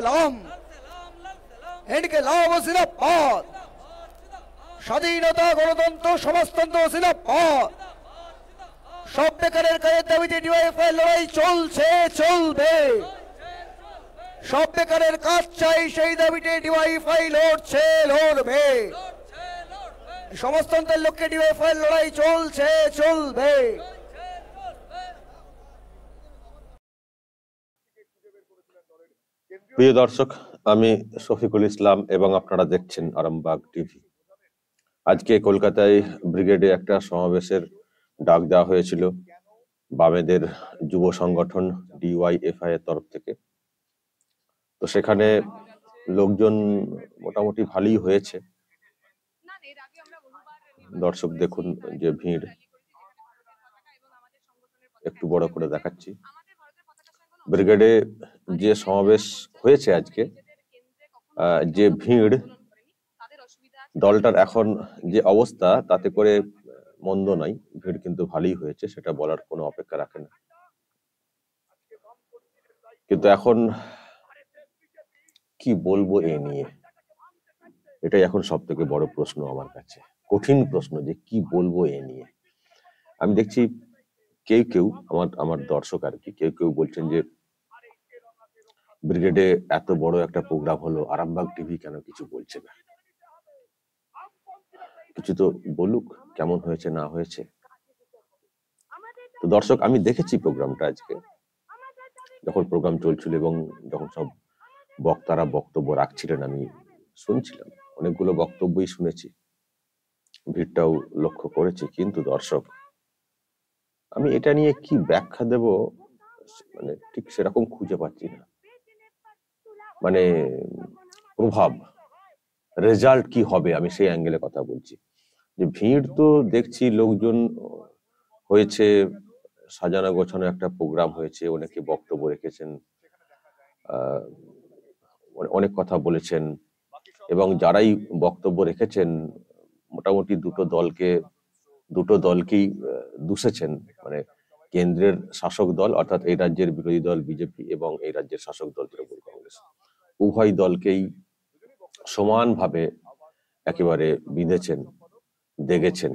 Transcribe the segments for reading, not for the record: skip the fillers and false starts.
সালাম, এদিকে লাভ জিন্দাবাদ, স্বাধীনতা গণতন্ত্র সমাজতন্ত্র জিন্দাবাদ। সব বেকারের কাজের দাবিতে ডিওয়াইএফআই লড়াই চলছে, চলবে। সব বেকারের কাজ চাই, সেই দাবিতে ডিওয়াইএফআই লড়ছে, লড়বে। সমাজতন্ত্রের লক্ষ্যে ডিওয়াইএফআই লড়াই চলছে, চলবে। প্রিয় দর্শক, আমি শফিকুল ইসলাম এবং আপনারা দেখছেন আরামবাগ টিভি। আজকে কলকাতায় ব্রিগেডে একটা সমাবেশের ডাক দেওয়া হয়েছিল বামেদের যুব সংগঠন ডিওয়াইএফআই এর তরফ থেকে। তো সেখানে লোকজন মোটামুটি ভালোই হয়েছে। দর্শক দেখুন যে ভিড়, একটু বড় করে দেখাচ্ছি। ব্রিগেডে যে সমাবেশ হয়েছে আজকে, যে ভিড়, দলটার এখন যে অবস্থা তাতে করে মন্দ নাই, ভিড় কিন্তু ভালোই হয়েছে, সেটা বলার কোনো অপেক্ষা রাখে না। কিন্তু এখন কি বলবো এ নিয়ে, এটাই এখন সব থেকে বড় প্রশ্ন আমার কাছে, কঠিন প্রশ্ন যে কি বলবো এ নিয়ে। আমি দেখছি কেউ কেউ আমার দর্শক আর কি, কেউ কেউ বলছেন যে ব্রিগেডে এত বড় একটা প্রোগ্রাম হলো, আরামবাগ টিভি কেন কিছু বলছে না? কিছু তো বলুক, কেমন হয়েছে না হয়েছে। তো দর্শক, আমি দেখেছি প্রোগ্রামটা আজকে, যখন প্রোগ্রাম চলছিল এবং যখন সব বক্তারা বক্তব্য রাখছিলেন, আমি শুনছিলাম, অনেকগুলো বক্তব্যই শুনেছি, ভিড়টাও লক্ষ্য করেছি। কিন্তু দর্শক, আমি এটা নিয়ে কি ব্যাখ্যা দেব, মানে ঠিক সেরকম খুঁজে পাচ্ছি না। মানে প্রভাব, রেজাল্ট কি হবে, আমি সেই অ্যাঙ্গেলে কথা বলছি। যে ভিড় তো দেখছি, লোকজন হয়েছে, সাজানো গোছানো একটা প্রোগ্রাম হয়েছে, অনেকে বক্তব্য রেখেছেন, অনেক কথা বলেছেন, এবং যারাই বক্তব্য রেখেছেন মোটামুটি দুটো দলকেই দুষেছেন। মানে কেন্দ্রের শাসক দল অর্থাৎ এই রাজ্যের বিরোধী দল বিজেপি এবং এই রাজ্যের শাসক দল তৃণমূল কংগ্রেস, উভয় দলকেই সমানভাবে একেবারে বিঁধেছেন, দেখেছেন।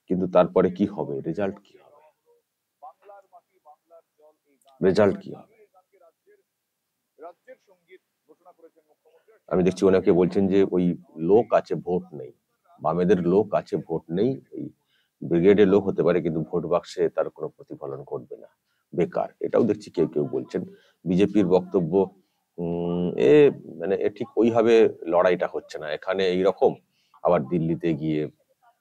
কিন্তু তারপরে কি হবে, রেজাল্ট কি হবে, রেজাল্ট কি হবে? আমি দেখছি অনেকে বলছেন যে ওই লোক আছে, ভোট নেই, বামেদের লোক আছে, ভোট নেই, ওই ব্রিগেডের লোক হতে পারে কিন্তু ভোট বাক্সে তার কোনো প্রতিফলন করবে না, বেকার। এটাও দেখছি কেউ কেউ বলছেন। বিজেপির বক্তব্য, মানে ঠিক ওইভাবে লড়াইটা হচ্ছে না এখানে, এইরকম আবার দিল্লিতে গিয়ে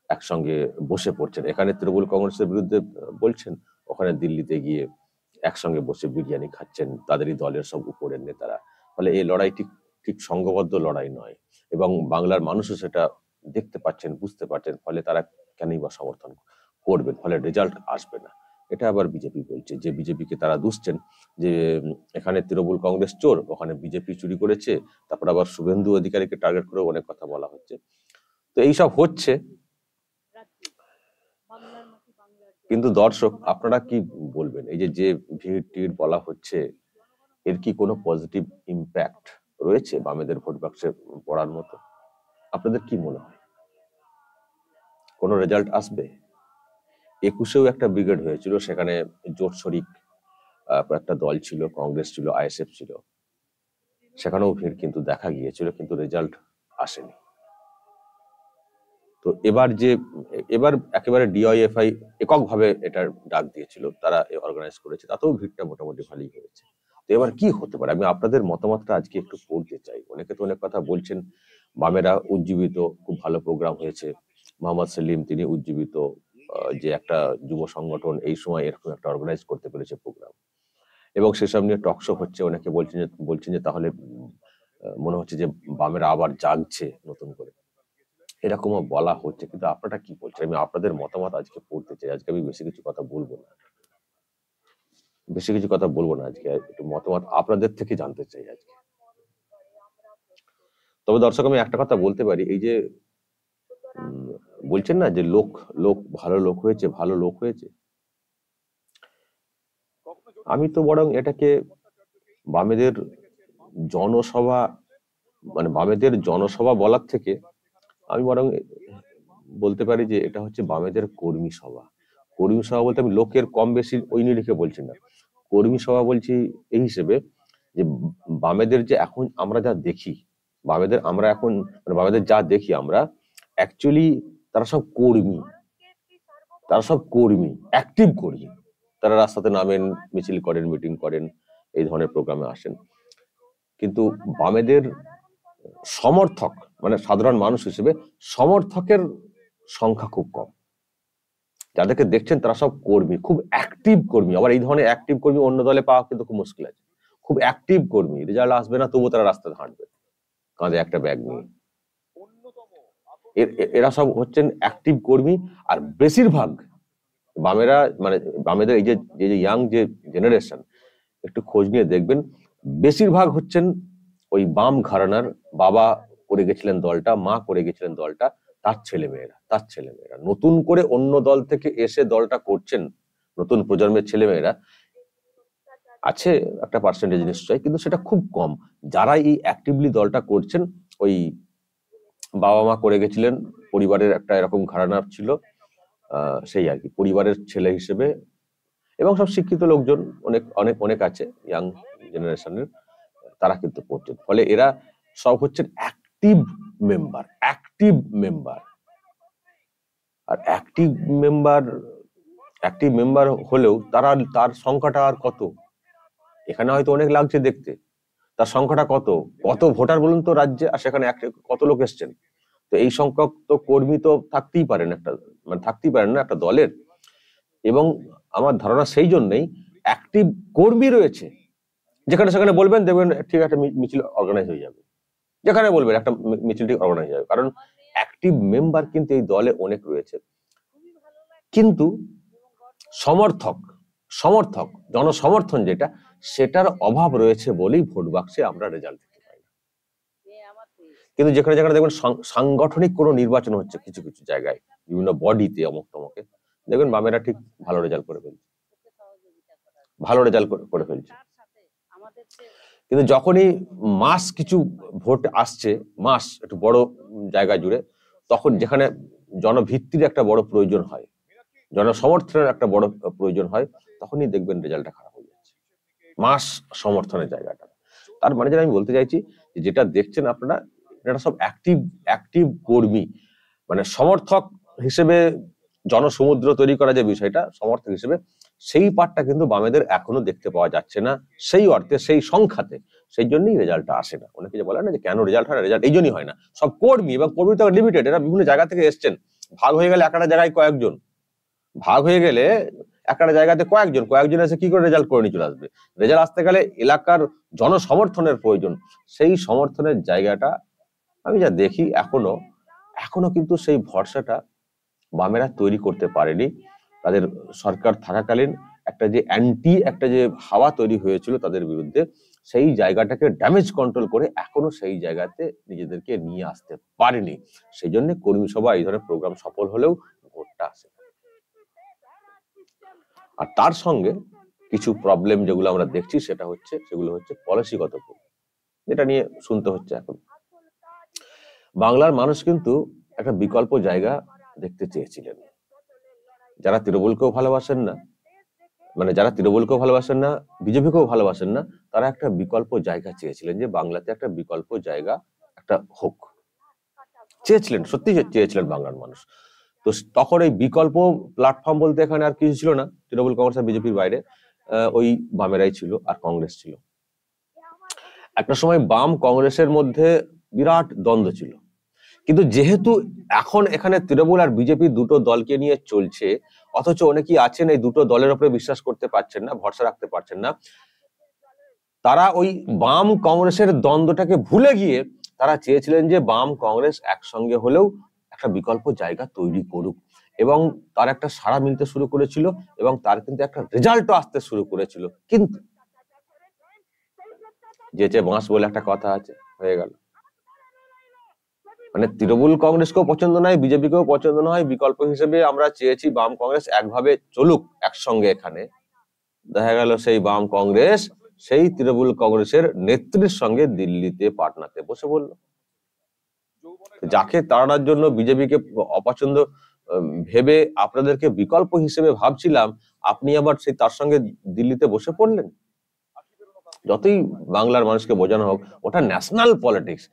একসঙ্গে বসে পড়ছেন। এখানে তৃণমূল কংগ্রেসের বিরুদ্ধে বলছেন, ওখানে দিল্লিতে গিয়ে একসঙ্গে বসে বিরিয়ানি খাচ্ছেন তাদেরই দলের সব উপরের নেতারা। ফলে এই লড়াই ঠিক সংঘবদ্ধ লড়াই নয়, এবং বাংলার মানুষও সেটা দেখতে পাচ্ছেন, বুঝতে পারছেন। ফলে তারা কেনই বা সমর্থন করবেন, ফলে রেজাল্ট আসবে না। এটা আবার বিজেপি বলছে, যে বিজেপিকে তারা দুষছেন যে এখানে তৃণমূল কংগ্রেস চোর, ওখানে বিজেপি চুরি করেছে। তারপর আবার শুভেন্দু অধিকারীকে টার্গেট করে অনেক কথা বলা হচ্ছে। তো এইসব হচ্ছে। কিন্তু দর্শক, আপনারা কি বলবেন? এই যে ভিড় টিড় বলা হচ্ছে, এর কি কোনো পজিটিভ ইম্প্যাক্ট রয়েছে বামেদের ভোট বাক্সে পড়ার মতো? আপনাদের কি মনে হয়, কোনো রেজাল্ট আসবে? 21-এও একটা ব্রিগেড হয়েছিল, সেখানে জোট শরিক একটা দল ছিল, কংগ্রেস ছিল, আইএসএফ ছিল, সেখানেও ভিড় কিন্তু দেখা গিয়েছিল, কিন্তু রেজাল্ট আসেনি। তো এবার একেবারে ডিওয়াইএফআই এককভাবে এটার ডাক দিয়েছিল, তারা অর্গানাইজ করেছে, তাতেও ভিড়টা মোটামুটি ভালোই হয়েছে। তো এবার কি হতে পারে, আমি আপনাদের মতামতটা আজকে একটু পড়তে চাই। অনেকে তো অনেক কথা বলছেন, বামেরা উজ্জীবিত, খুব ভালো প্রোগ্রাম হয়েছে, মোহাম্মদ সেলিম তিনি উজ্জীবিত, যে একটা যুব সংগঠন এই সময় এরকম একটা অর্গানাইজ করতে পেরেছে প্রোগ্রাম, এবং সেসব নিয়ে টকশো হচ্ছে। অনেকে বলছেন যে তাহলে মনে হচ্ছে যে বামেরা আবার জাগছে নতুন করে, এরকমও বলা হচ্ছে। কিন্তু আপনারা কি বলছেন, আমি আপনাদের মতামত আজকে পড়তে চাই। আজকে আমি বেশি কিছু কথা বলবো না, আজকে একটু মতামত আপনাদের থেকে জানতে চাই আজকে। তবে দর্শক, আমি একটা কথা বলতে পারি, এই যে বলছেন না যে ভালো লোক হয়েছে, আমি তো বরং এটাকে বামেদের জনসভা, মানে বামেদের জনসভা বলার থেকে আমি বরং বলতে পারি যে এটা হচ্ছে বামেদের কর্মী সভা। কর্মী সভা বলতে আমি লোকের কম বেশি ওই নিরিখে বলছি না, কর্মী সভা বলছি এই হিসেবে যে বামেদের যে এখন আমরা যা দেখি, বামেদের আমরা এখন মানে বামেদের যা দেখি আমরা, অ্যাকচুয়ালি তারা সব কর্মী, তারা সব কর্মী, অ্যাক্টিভ কর্মী। তারা রাস্তাতে নামেন, মিছিল করেন, মিটিং করেন, এই ধরনের প্রোগ্রামে আসেন। কিন্তু বামেদের সমর্থক মানে সাধারণ মানুষ হিসেবে সমর্থকের সংখ্যা খুব কম। যাদেরকে দেখছেন তারা সব কর্মী, খুব অ্যাক্টিভ কর্মী। আবার এই ধরনের অ্যাক্টিভ কর্মী অন্য দলে পাওয়া কিন্তু খুব মুশকিল আছে। খুব অ্যাক্টিভ কর্মী, রেজাল্ট আসবে না তবুও তারা রাস্তায় হাঁটবে কাঁধে একটা ব্যাগ নিয়ে। এরা সব হচ্ছেন অ্যাক্টিভ কর্মী। আর বেশিরভাগ বামেরা মানে বামেদের এই যে ইয়াং যে জেনারেশন, একটু খোঁজ নিয়ে দেখবেন বেশিরভাগ হচ্ছেন ওই বাম ঘরানার, বাবা করে গেছিলেন দলটা, মা করে গেছিলেন দলটা, তার ছেলেমেয়েরা। নতুন করে অন্য দল থেকে এসে দলটা করছেন নতুন প্রজন্মের ছেলেমেয়েরা আছে একটা পার্সেন্টেজ নিশ্চয়, কিন্তু সেটা খুব কম। যারা এই অ্যাক্টিভলি দলটা করছেন ওই বাবা মা করে গেছিলেন, পরিবারের একটা এরকম ঘরানার ছিল, সেই আর কি পরিবারের ছেলে হিসেবে, এবং সব শিক্ষিত লোকজন অনেক অনেক অনেক আছে ইয়াং জেনারেশনের, তারা কিন্তু করছেন। ফলে এরা সব হচ্ছেন অ্যাক্টিভ মেম্বার। আর অ্যাক্টিভ মেম্বার হলেও তার সংখ্যাটা আর কত? এখানে হয়তো অনেক লাগছে দেখতে, তার সংখ্যাটা কত ভোটার বলুন তো রাজ্যে, আর সেখানে কত লোক এসছেন? তো এই সংখ্যক তো কর্মী তো থাকতেই পারেন না একটা দলের। এবং আমার ধারণা সেই জন্যই অ্যাক্টিভ কর্মী রয়েছে, যেখানে সেখানে বলবেন দেখবেন ঠিক একটা মিছিল অর্গানাইজ হয়ে যাবে, যেখানে বলবেন একটা মিছিল ঠিক অর্গানাইজ হয়ে যাবে, কারণ অ্যাক্টিভ মেম্বার কিন্তু এই দলে অনেক রয়েছে। কিন্তু সমর্থক জনসমর্থন যেটা, সেটার অভাব রয়েছে বলেই ভোট বাক্সে আমরা রেজাল্ট দেখতে পাই না। কিন্তু যেখানে যেখানে দেখবেন সাংগঠনিক কোনো নির্বাচন হচ্ছে কিছু কিছু জায়গায়, বিভিন্ন বডিতে অমুক তমকে, দেখবেন বামেরা ঠিক ভালো রেজাল্ট করে ফেলছে। কিন্তু যখনই মাস কিছু ভোট আসছে, মাস একটু বড় জায়গা জুড়ে, তখন যেখানে জনভিত্তির একটা বড় প্রয়োজন হয়, জনসমর্থনের একটা বড় প্রয়োজন হয়, তখনই দেখবেন রেজাল্টটা খারাপ হয়ে যাচ্ছে মাস সমর্থনের জায়গাটা। তার মানে যেটা আমি বলতে চাইছি, যেটা দেখছেন আপনারা, এটা সব অ্যাক্টিভ কর্মী, মানে সমর্থক হিসেবে জনসমুদ্র তৈরি করা যে বিষয়টা, সমর্থক হিসেবে সেই পার্টটা কিন্তু বামেদের এখনো দেখতে পাওয়া যাচ্ছে না সেই অর্থে, সেই সংখ্যাতে। সেই জন্যই রেজাল্টটা আসে না। অনেকে যে বলে না যে কেন রেজাল্ট হয় না, রেজাল্ট এই জন্যই হয় না। সব কর্মী, এবং কর্মী তো লিমিটেড, এরা বিভিন্ন জায়গা থেকে এসছেন, ভাগ হয়ে গেলে একটা জায়গায় কয়েকজন, কয়েকজন এসে কি করে রেজাল্ট করে নিয়ে চলে আসবে? রেজাল্ট আসতে গেলে এলাকার জনসমর্থনের প্রয়োজন। সেই সমর্থনের জায়গাটা আমি যা দেখি এখনো কিন্তু সেই ভরসাটা বামেরা তৈরি করতে পারেনি। তাদের সরকার থাকাকালীন একটা যে হাওয়া তৈরি হয়েছিল তাদের বিরুদ্ধে, সেই জায়গাটাকে ড্যামেজ কন্ট্রোল করে এখনো সেই জায়গাতে নিজেদেরকে নিয়ে আসতে পারেনি। সেই জন্য কর্মী সভা এই ধরনের প্রোগ্রাম সফল হলেও ভোটটা আসে। আর তার সঙ্গে কিছু প্রবলেম যেগুলো আমরা দেখছি সেগুলো হচ্ছে পলিসিগত প্রবলেম, যেটা নিয়ে শুনতে হচ্ছে এখন। বাংলার মানুষ কিন্তু একটা বিকল্প জায়গা দেখতে চেয়েছিলেন। যারা তৃণমূলকেও ভালোবাসেন না, বিজেপিকেও ভালোবাসেন না, তারা একটা বিকল্প জায়গা চেয়েছিলেন, যে বাংলাতে একটা বিকল্প জায়গা একটা হোক চেয়েছিলেন, সত্যি চেয়েছিলেন বাংলার মানুষ। তো তখন এই বিকল্প প্ল্যাটফর্ম বলতে এখানে আর কিছু ছিল না, তৃণমূল কংগ্রেস আর বিজেপির বাইরে ওই বামেরাই ছিল আর কংগ্রেস ছিল। একটা সময় বাম কংগ্রেসের মধ্যে বিরাট দ্বন্দ্ব ছিল, কিন্তু যেহেতু এখন এখানে তৃণমূল আর বিজেপি দুটো দলকে নিয়ে চলছে, অথচ অনেকেই আছেন এই দুটো দলের উপরে বিশ্বাস করতে পারছেন না, ভরসা রাখতে পারছেন না, তারা ওই বাম কংগ্রেসের দ্বন্দ্বটাকে ভুলে গিয়ে তারা চেয়েছিলেন যে বাম কংগ্রেস একসঙ্গে হলেও একটা বিকল্প জায়গা তৈরি করুক, এবং তার একটা সাড়া মিলতে শুরু করেছিল, এবং তার কিন্তু একটা রেজাল্টও আসতে শুরু করেছিল। কিন্তু যেচে বাঁশ বলে একটা কথা আছে, হয়ে গেল। মানে তৃণমূল কংগ্রেসকেও পছন্দ নয়, বিজেপিকেও পছন্দ নয়, বিকল্প হিসেবে আমরা চেয়েছি বাম কংগ্রেস একভাবে চলুক একসঙ্গে। এখানে দেখা গেল সেই বাম কংগ্রেস সেই তৃণমূল কংগ্রেসের নেত্রীর সঙ্গে দিল্লিতে পাটনাতে বসে বলল। যাকে তাড়ানোর জন্য বিজেপিকে অপছন্দ ভেবে আপনাদেরকে বিকল্প হিসেবে ভাবছিলাম, আপনি আবার সেই তার সঙ্গে দিল্লিতে বসে পড়লেন। যতই বাংলার মানুষকে বোঝানো হোক, ওটা ন্যাশনাল পলিটিক্স।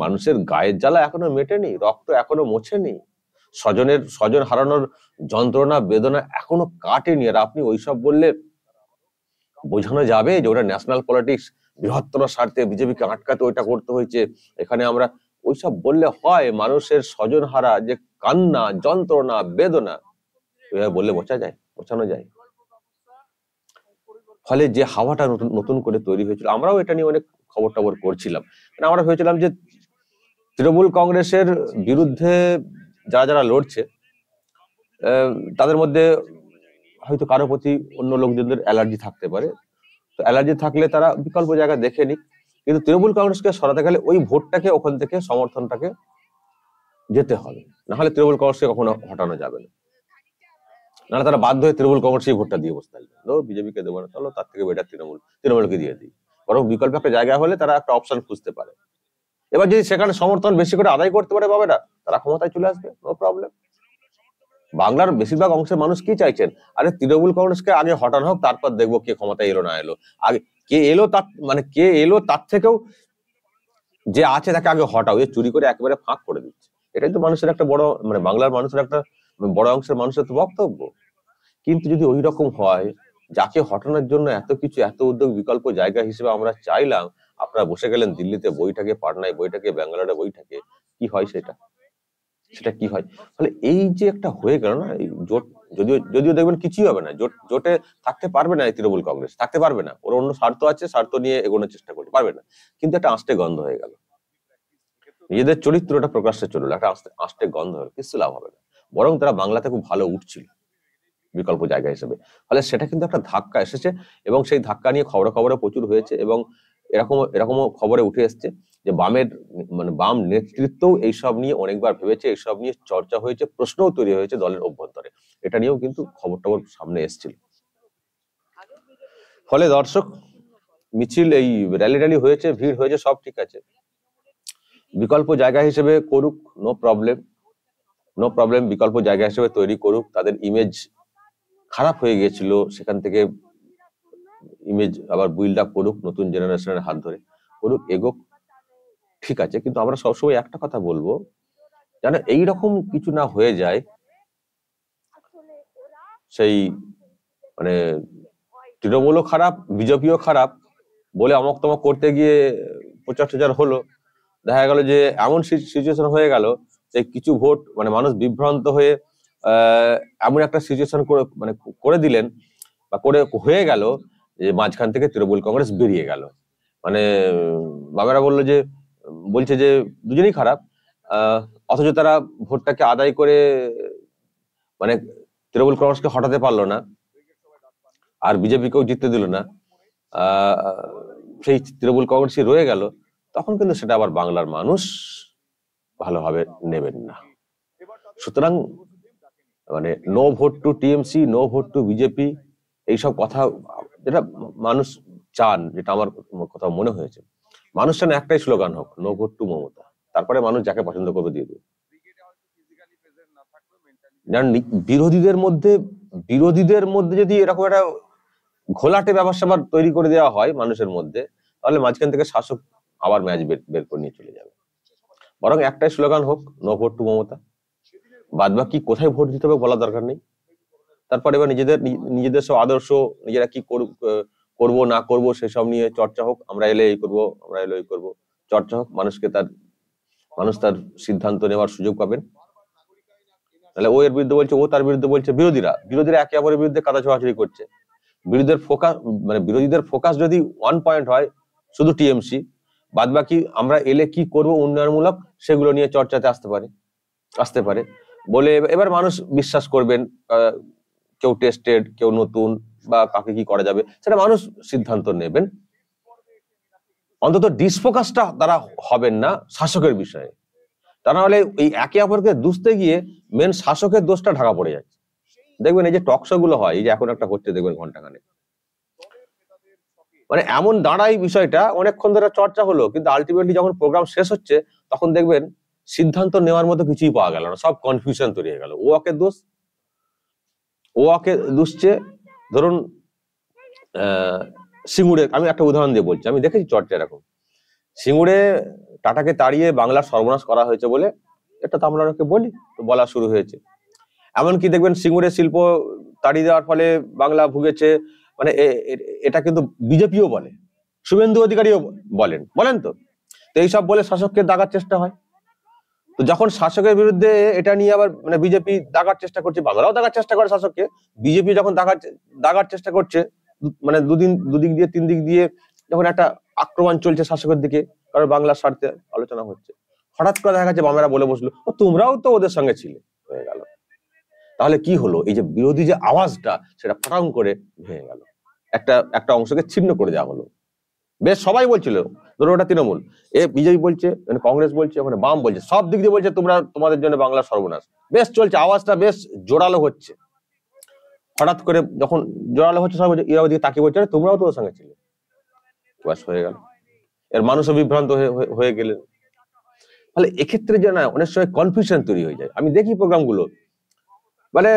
মানুষের গায়ের জ্বালা এখনো মেটেনি, রক্ত এখনো মোছেনি, স্বজন হারানোর যন্ত্রণা বেদনা এখনো কাটেনি। আর আপনি ওইসব বললে বোঝানো যাবে যে ওটা ন্যাশনাল পলিটিক্স, বৃহত্তর স্বার্থে বিজেপিকে আটকাতে ওইটা করতে হয়েছে। এখানে আমরা ওইসব বললে হয়? মানুষের স্বজন হারা যে কান্না, যন্ত্রণা, বেদনা, এভাবে বললে বোঝানো যায়। ফলে যে হাওয়াটা নতুন করে তৈরি হয়েছিল, আমরাও এটা নিয়ে অনেক খবর টবর করছিলাম। আমরা ভেবেছিলাম যে তৃণমূল কংগ্রেসের বিরুদ্ধে যারা লড়ছে তাদের মধ্যে হয়তো কারো প্রতি অন্য লোকজনদের অ্যালার্জি থাকতে পারে। তো অ্যালার্জি থাকলে তারা বিকল্প জায়গা দেখে নিক, কিন্তু তৃণমূল কংগ্রেসকে সরাতে গেলে ওই ভোটটাকে ওখান থেকে সমর্থনটাকে যেতে হবে, নাহলে তৃণমূল কংগ্রেসকে কখনো হটানো যাবে না। নাহলে তারা বাধ্য হয়ে তৃণমূল কংগ্রেসই ভোটটা দিয়ে বসতে থাকবে, বিজেপিকে দেবো না, চলো তার থেকে বেটার তৃণমূলকে দিয়ে দিই। বরং বিকল্প একটা জায়গা হলে তারা একটা অপশন খুঁজতে পারে। এবার যদি সেখানে সমর্থন বেশি করে আদায় করতে পারে বাবেরা, তারা ক্ষমতায় চলে আসবে, নো প্রবলেম। বাংলার বেশিরভাগ অংশের মানুষ কি চাইছেন? আরে তৃণমূল কংগ্রেসকে আগে হটানো হোক, তারপর দেখবো কে ক্ষমতায় এলো না এলো। আগে কে এলো তার থেকেও যে আছে তাকে আগে হটাও, এ চুরি করে একেবারে ফাঁক করে দিচ্ছে। এটাই তো মানুষের একটা বড়, বাংলার মানুষের একটা বড় অংশের মানুষের তো বক্তব্য। কিন্তু যদি ওই রকম হয়, যাকে হটানোর জন্য এত কিছু, এত উদ্যোগ, বিকল্প জায়গা হিসেবে আমরা চাইলাম, আপনারা বসে গেলেন দিল্লিতে বইটাকে, পাটনায় বইটাকে, ব্যাঙ্গালোরে বইটাকে, কি হয় সেটা কি হয়? ফলে এই যে একটা হয়ে গেল না, এই জোট, যদিও দেখবেন কিছুই হবে না, জোটে থাকতে পারবে না এই তৃণমূল কংগ্রেস, থাকতে পারবে না। ওর অন্য স্বার্থ আছে, স্বার্থ নিয়ে এগোনোর চেষ্টা করতে পারবে না। কিন্তু একটা আস্তে গন্ধ হয়ে গেল, নিজেদের চরিত্রটা প্রকাশ্যে চললো, একটা আস্তে গন্ধ হলো, কিছু লাভ হবে না। বরং তারা বাংলাতে খুব ভালো উঠছিল বিকল্প জায়গা হিসেবে। ফলে সেটা কিন্তু একটা ধাক্কা এসেছে, এবং সেই ধাক্কা নিয়ে খবরে প্রচুর হয়েছে, এবং এরকমও খবরে উঠে এসছে যে বাম নেতৃত্বও এইসব নিয়ে অনেকবার ভেবেছে, এইসব নিয়ে চর্চা হয়েছে, প্রশ্নও তৈরি হয়েছে দলের অভ্যন্তরে। এটা নিয়েও কিন্তু খবর সামনে এসেছিল। ফলে দর্শক, মিছিল, এই র্যালি হয়েছে, ভিড় হয়েছে, সব ঠিক আছে, বিকল্প জায়গা হিসেবে করুক, নো প্রবলেম, বিকল্প জায়গা হিসেবে তৈরি করুক। তাদের ইমেজ খারাপ হয়ে গিয়েছিল, সেখান থেকে ইমেজ আবার বিল্ড আপ করুক, নতুন জেনারেশনের হাত ধরে করুক, এগোক, ঠিক আছে। কিন্তু আমরা সবসময় একটা কথা বলবো, যেন এইরকম কিছু না হয়ে যায়, সেই তৃণমূলও খারাপ, বিজেপিও খারাপ বলে অমক তমক করতে গিয়ে প্রচার হলো, দেখা গেল যে এমন সিচুয়েশন হয়ে গেল যে কিছু ভোট মানুষ বিভ্রান্ত হয়ে এমন একটা সিচুয়েশন করে দিলেন, বা হয়ে গেল যে মাঝখান থেকে তৃণমূল কংগ্রেস বেরিয়ে গেল। বাবারা বলছে যে দুজনেই খারাপ, অথচ তারা ভোটটাকে আদায় করে তৃণমূল কংগ্রেসকে হটাতে পারলো না, আর বিজেপিকেও জিততে দিল না, সেই তৃণমূল কংগ্রেসই রয়ে গেল। তখন কিন্তু সেটা আবার বাংলার মানুষ ভালোভাবে নেবেন না। সুতরাং no vote to TMC, no vote to BJP, এইসব কথা যেটা মানুষ চান, যেটা আমার কথা মনে হয়েছে, মানুষ চান একটাই স্লোগান হোক, নো ভোট টু মমতা। তারপরে মানুষ যাকে পছন্দ করবে দিয়ে দেবে। বিরোধীদের মধ্যে যদি এরকম একটা ঘোলাটে ব্যবসা তৈরি করে দেওয়া হয় মানুষের মধ্যে, তাহলে মাঝখান থেকে শাসক আবার ম্যাচ বের করে নিয়ে চলে যাবে। বরং একটাই স্লোগান হোক, নো ভোট টু মমতা। বাদ বাকি কোথায় ভোট দিতে হবে বলার দরকার নেই। তারপরে এবার নিজেদের সব আদর্শ, নিজেরা কি করবো না করবো সেসব নিয়ে চর্চা হোক। আমরা এলে এই করবো, আমরা এলে এই করবো, চর্চা হোক। মানুষ তার সিদ্ধান্ত নেওয়ার সুযোগ পাবেন। তাহলে ও এর বিরুদ্ধে বলছে, ও তার বিরুদ্ধে বলছে, বিরোধীরা একে অপরের বিরুদ্ধে কাদা ছোড়াছুড়ি করছে। বিরোধীদের ফোকাস যদি 1 পয়েন্ট হয়, শুধু টিএমসি, বাদ বাকি আমরা এলে কি করব উন্নয়নমূলক, সেগুলো নিয়ে চর্চাতে আসতে পারে বলে এবার মানুষ বিশ্বাস করবেন। কেউ টেস্টেড, কেউ নতুন, বা কাকে কি করা যাবে সেটা মানুষ সিদ্ধান্ত নেবেন। অন্তত ডিসফোকাসটা তারা হবেন না শাসকের বিষয়ে। তা না হলে এই একে অপরকে দুষতে গিয়ে মেন শাসকের দোষটা ঢাকা পড়ে যাচ্ছে। দেখবেন এই যে টকশো গুলো হয়, এই যে এখন একটা হচ্ছে দেখবেন ঘন্টাখানে, মানে এমন দাঁড়ায় বিষয়টা, অনেকক্ষণ ধরে চর্চা হলো, কিন্তু আলটিমেটলি যখন প্রোগ্রাম শেষ হচ্ছে তখন দেখবেন সিদ্ধান্ত নেওয়ার মতো কিছুই পাওয়া গেল না, সব কনফিউশন তৈরি হয়ে গেল। ও ওকে দুষছে। ধরুন সিঙ্গুরে, আমি একটা উদাহরণ দিয়ে বলছি, আমি দেখেছি চর্চা এরকম, সিঙ্গুরে টাটাকে তাড়িয়ে বাংলার সর্বনাশ করা হয়েছে বলে, এটা তো আমরা ওকে বলি, তো বলা শুরু হয়েছে। এমনকি দেখবেন সিঙ্গুরে শিল্প তাড়িয়ে দেওয়ার ফলে বাংলা ভুগেছে, মানে এটা কিন্তু বিজেপিও বলে, শুভেন্দু অধিকারীও বলেন তো এইসব বলে শাসককে দাগার চেষ্টা হয়। তো যখন শাসকের বিরুদ্ধে এটা নিয়ে আবার মানে বিজেপি দাগার চেষ্টা করছে, বাংলাও দাগার চেষ্টা করে শাসককে, বিজেপি যখন দাগার চেষ্টা করছে, মানে দুদিক দিয়ে তিন দিক দিয়ে যখন একটা আক্রমণ চলছে শাসকের দিকে, কারণ বাংলার স্বার্থে আলোচনা হচ্ছে, হঠাৎ করে দেখা যাচ্ছে বামেরা বলে বসলো, ও তোমরাও তো ওদের সঙ্গে ছিলে, হয়ে গেল। তাহলে কি হলো, এই যে বিরোধী যে আওয়াজটা সেটা ফটাং করে ভেঙে গেল, একটা অংশকে ছিন্ন করে দেওয়া হলো। বেশ সবাই বলছিল, ধরো ওটা তৃণমূল, বিজেপি বলছে, কংগ্রেস বলছে, ওখানে বাম বলছে, সব দিক দিয়ে বলছে তোমাদের জন্য বাংলা সর্বনাশ। বেশ চলছে, আওয়াজটা বেশ জোরালো হচ্ছে। হঠাৎ করে যখন জোরালো হচ্ছে, সবাই এরা ওদিকে তাকিয়ে বলছে, তোমরাও তো ওর সঙ্গে ছিলে, ব্যাস হয়ে গেল। এর মানুষও বিভ্রান্ত হয়ে গেলেন। তাহলে এক্ষেত্রে যে না, অনেক সময় কনফিউশন তৈরি হয়ে যায়। আমি দেখি প্রোগ্রামগুলো, মানে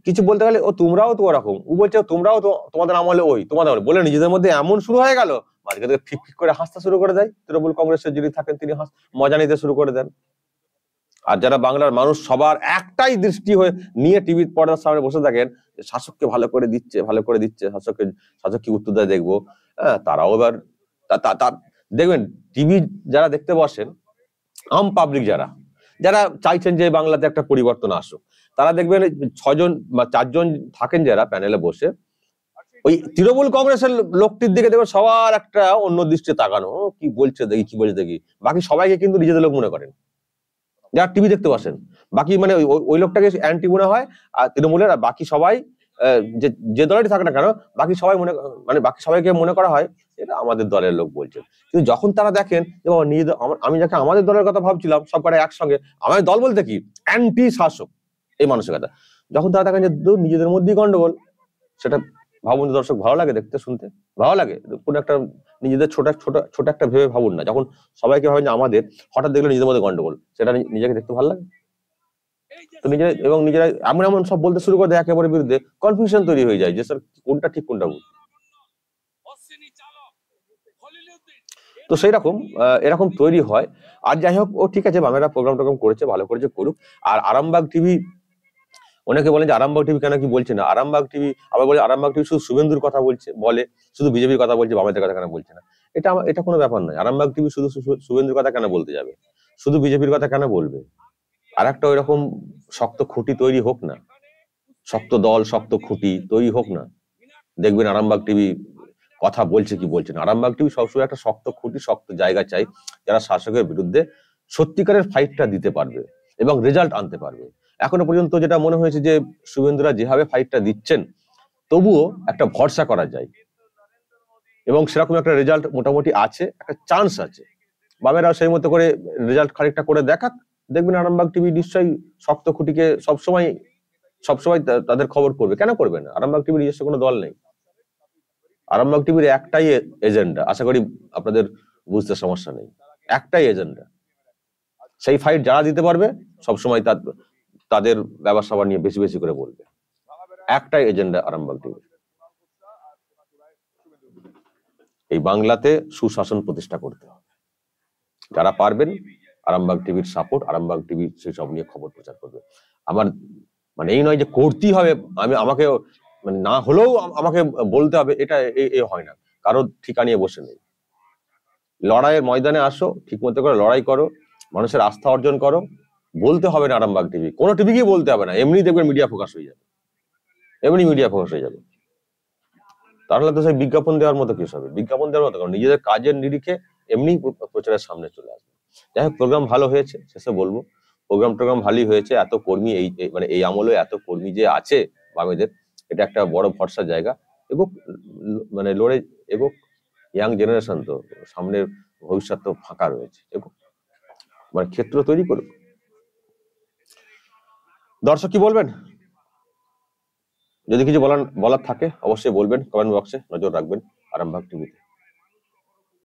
কিছু বলতে গেলে, ও তোমরাও তো ওরকম, ও বলছে তোমরাও তো, তোমাদের আমলে তোমাদের আমলে বলে, নিজেদের মধ্যে এমন শুরু হয়ে গেল, মাঝখানে ফিক ফিক করে হাসতে শুরু করে দেয়। তৃণমূল কংগ্রেসের যিনি থাকেন তিনি মজা নিতে শুরু করে দেন। আর যারা বাংলার মানুষ সবার একটাই দৃষ্টি হয়ে নিয়ে টিভির পর্দার সামনে বসে থাকেন, শাসককে ভালো করে দিচ্ছে, শাসক কি উত্তর দেয় দেখবো, তারাও এবার দেখবেন টিভি যারা দেখতে বসেন, আম পাবলিক যারা চাইছেন যে বাংলাতে একটা পরিবর্তন আসুক, তারা দেখবেন 6জন বা 4জন থাকেন যারা প্যানেলে বসে, ওই তৃণমূল কংগ্রেসের লোকটির দিকে দেখবেন সবার একটা অন্য দৃষ্টি তাকানো, কি বলছে দেখি। বাকি সবাইকে কিন্তু নিজেদের লোক মনে করেন যারা টিভি দেখতে বসেন। বাকি মানে ওই লোকটাকে অ্যান্টি মনে হয়, আর তৃণমূলের আর বাকি সবাই যে দলেরই থাকে না কেন, বাকি সবাইকে মনে করা হয় এটা আমাদের দলের লোক বলছে। কিন্তু যখন তারা দেখেন যে নিজেদের, আমি যাকে আমাদের দলের কথা ভাবছিলাম সব কটা একসঙ্গে, আমাদের দল বলতে কি অ্যান্টি শাসক, এই মানসিকতা, যখন তারা দেখেন যে নিজেদের মধ্যেই গন্ডগোল, সেটা ভাবুন দর্শক, ভালো লাগে দেখতে শুনতে, ভালো লাগে। কোন একটা নিজেদের ছোট একটা ভেবে ভাবুন না, যখন সবাইকে ভাবেন যে আমাদের, হঠাৎ দেখলে নিজেদের মধ্যে গন্ডগোল, সেটা নিজেকে দেখতে ভালো লাগে তো। নিজেরা এমন সব বলতে শুরু করে দেয় একেবারে বিরুদ্ধে, কনফিউশন তৈরি হয়ে যায় যে স্যার কোনটা ঠিক কোনটা ভুল। তো সেই রকম এরকম তৈরি হয়। আর যাই হোক, ও ঠিক আছে, বামেরা প্রোগ্রাম করেছে, ভালো করেছে, করুক। আর আরামবাগ টিভি, অনেকে বলেন যে আরামবাগ টিভি কেন কি বলছে না, আরামবাগ টিভি আবার বলে আরামবাগ টিভি শুধু শুভেন্দুর কথা বলে, শুধু বিজেপির কথা বলছে, বামেদের কথা কেন বলছে না। এটা কোনো ব্যাপার নয়। আরামবাগ টিভি শুধু শুভেন্দুর কথা কেন বলতে যাবে, শুধু বিজেপির কথা কেন বলবে? আর একটা ওই রকম শক্ত খুঁটি তৈরি হোক না, শক্ত দল, শক্ত খুঁটি তৈরি হোক না, দেখবেন আরামবাগ টিভি কথা বলছে কি বলছে না। আরামবাগ টিভি সবসময় একটা শক্ত খুঁটি, শক্ত জায়গা চাই, যারা শাসকের বিরুদ্ধে সত্যিকারের ফাইটটা দিতে পারবে এবং রেজাল্ট আনতে পারবে। এখনো পর্যন্ত যেটা মনে হয়েছে যে শুভেন্দুরা যেভাবে ফাইটটা দিচ্ছেন, তবুও একটা ভরসা করা যায় এবং সেরকম একটা রেজাল্ট মোটামুটি আছে, একটা চান্স আছে। বামেরাও সেই মতো করে রেজাল্ট খানিকটা করে দেখাক, দেখবেন আরামবাগ টিভি নিশ্চয়ই শক্ত খুঁটিকে সবসময় তাদের খবর করবে। কেন করবে না? আরামবাগ টিভির নিজস্ব কোনো দল নেই। আরামবাগ টিভির একটাই এজেন্ডা, আশা করি আপনাদের বুঝতে সমস্যা নেই, একটাই এজেন্ডা। সেই ফাইট যারা দিতে পারবে সবসময় তাদের ব্যবসা নিয়ে বেশি বেশি করে বলবে। একটাই এজেন্ডা আরামবাগ টিভির, এই বাংলাতে সুশাসন প্রতিষ্ঠা করতে হবে। যারা পারবেন আরামবাগ টিভির সাপোর্ট, আরামবাগ টিভি সেই সব নিয়ে খবর প্রচার করবে। আমার মানে এই নয় যে করতেই হবে, আমাকে মানে না হলেও আমাকে বলতে হবে, এটা হয় না। কারো ঠিকা নিয়ে বসে নেই। লড়াইয়ের ময়দানে আসো, ঠিক মতো করে লড়াই করো, মানুষের আস্থা অর্জন করো। বলতে হবে না আরামবাগ টিভি, কোনো টিভিকেই বলতে হবে না, এমনি দেখবেন মিডিয়া ফোকাস হয়ে যাবে, এমনি মিডিয়া ফোকাস হয়ে যাবে। তাহলে তো সেই বিজ্ঞাপন দেওয়ার মতো কিছু হবে, বিজ্ঞাপন দেওয়ার মতো নিজেদের কাজের নিরিখে এমনি প্রচারের সামনে চলে আসবে। যাই হোক, প্রোগ্রাম ভালো হয়েছে, শেষে বলবো প্রোগ্রাম ভালোই হয়েছে। এত কর্মী মানে এই আমলে এত কর্মী যে আছে বামেদের, এটা একটা বড় ভরসার জায়গা। এগোক, মানে লড়ে এগোক, ইয়াং জেনারেশন তো, সামনের ভবিষ্যৎ তো ফাঁকা রয়েছে, এগোক, মানে ক্ষেত্র তৈরি করুক। দর্শক কি বলবেন? যদি কিছু বলার থাকে অবশ্যই বলবেন, কমেন্ট বক্সে নজর রাখবেন। আরামবাগ টিভিতে।